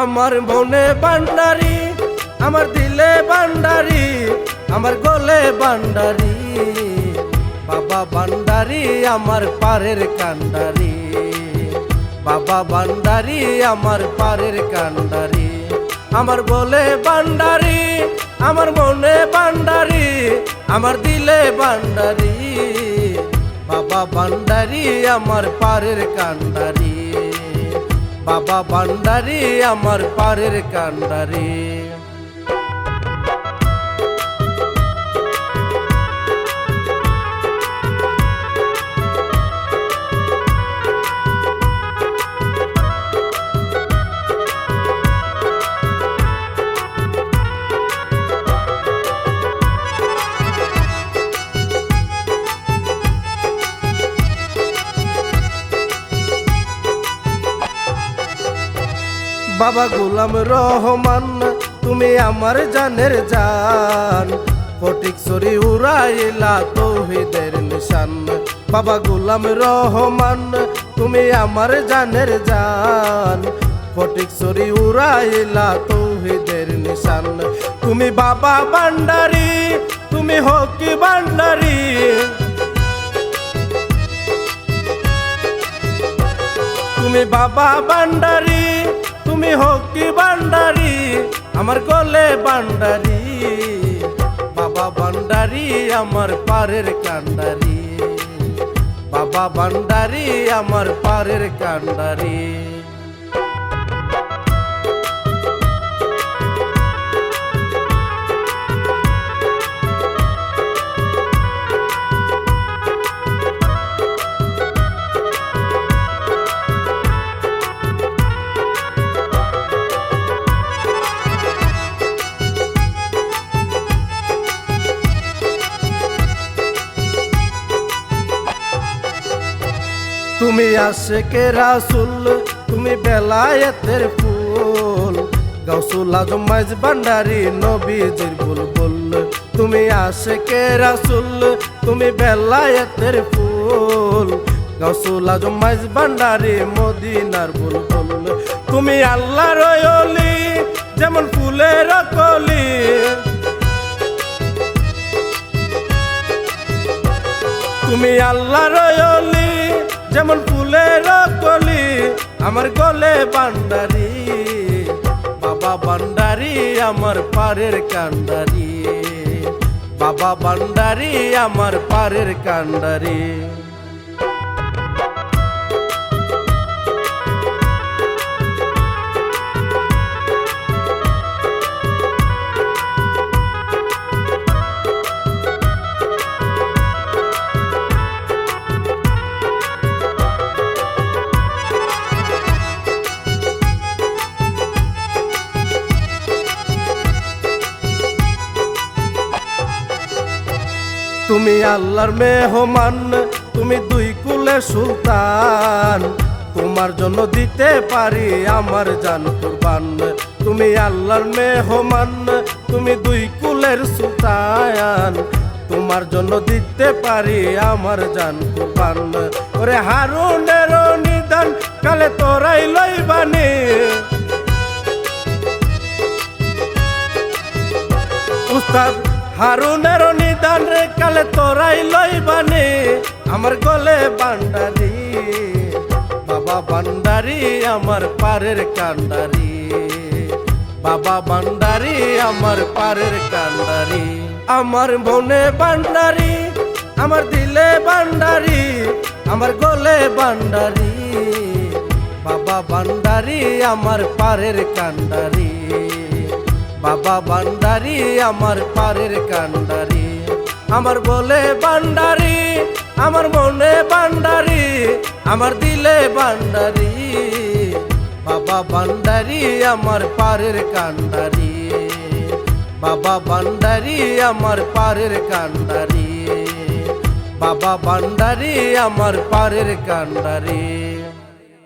আমার মনে বান্ডারি, আমার দিলে বান্ডারি, আমার গলে বান্ডারি, বাবা বান্ডারি আমার পারের কান্ডারি, বাবা বান্ডারি আমার পারের কান্ডারি। আমার বলে বান্ডারি, আমার মনে বান্ডারি, আমার দিলে বান্ডারি, বাবা বান্ডারি আমার পারের কান্ডারি, বাবা বান্ডারি আমার পারের কান্ডারি। বাবা গোলাম রহমান তুমি আমার জানের জান, ফটিকছড়ি উড়াইলা তৌহিদের নিশান। বাবা গোলাম রহমান তুমি আমার জানের জান, ফটিকছড়ি উড়াইলা তৌহিদের নিশান। তুমি বাবা বান্ডারি, তুমি হকি বান্ডারি, তুমি বাবা বান্ডারি, তুমি হকি বান্ডারি, আমার গলে বান্ডারি, বাবা বান্ডারি আমার পারের কান্ডারি, বাবা বান্ডারি আমার পারের কান্ডারি। তুমি আশেকে রাসূল, তুমি বেলায়েতের ফুল, গাউসুল আজম মাইজ ভান্ডারি নবীজির বুলবুল। তুমি আশেকে রাসূল, তুমি বেলায়েতের ফুল, গাউসুল আজম মাইজ ভান্ডারি মদিনার বুলবুল। তুমি আল্লাহর ওলি, যেমন ফুলের কলি, তুমি আল্লাহর ওলি, যেমন ফুলের কলি, আমার গলে বান্ডারি, বাবা বান্ডারি আমার পারের কান্ডারি, বাবা বান্ডারি আমার পারের কান্ডারি। তুমি আল্লাহর মেহমান, তুমি দুই কুলের সুলতান, তোমার জন্য দিতে পারি আমার জান কুরবান। তুমি আল্লাহর মেহমান, তুমি দুই কুলের সুলতান, তোমার জন্য দিতে পারি আমার জান কুরবান। ওরে হারুনের নিদান কালে তোরাই লইবানি, উস্তাদ হারুনের নিদান রে কালে তোরাই লইবানি, আমার গলে বান্ডারি, বাবা বান্ডারি আমার পারের কান্ডারি, বাবা বান্ডারি আমার পারের কান্ডারি। আমার মনে বান্ডারি, আমার দিলে বান্ডারি, আমার গলে বান্ডারি, বাবা বান্ডারি আমার পারের কান্ডারি, বাবা বান্ডারি আমার পারের কান্ডারি। আমার বলে বান্ডারি, আমার মনে বান্ডারি, আমার দিলে বান্ডারি, বাবা বান্ডারি আমার পারের কান্ডারি, বাবা বান্ডারি আমার পারের কান্ডারি, বাবা বান্ডারি আমার পারের কান্ডারি।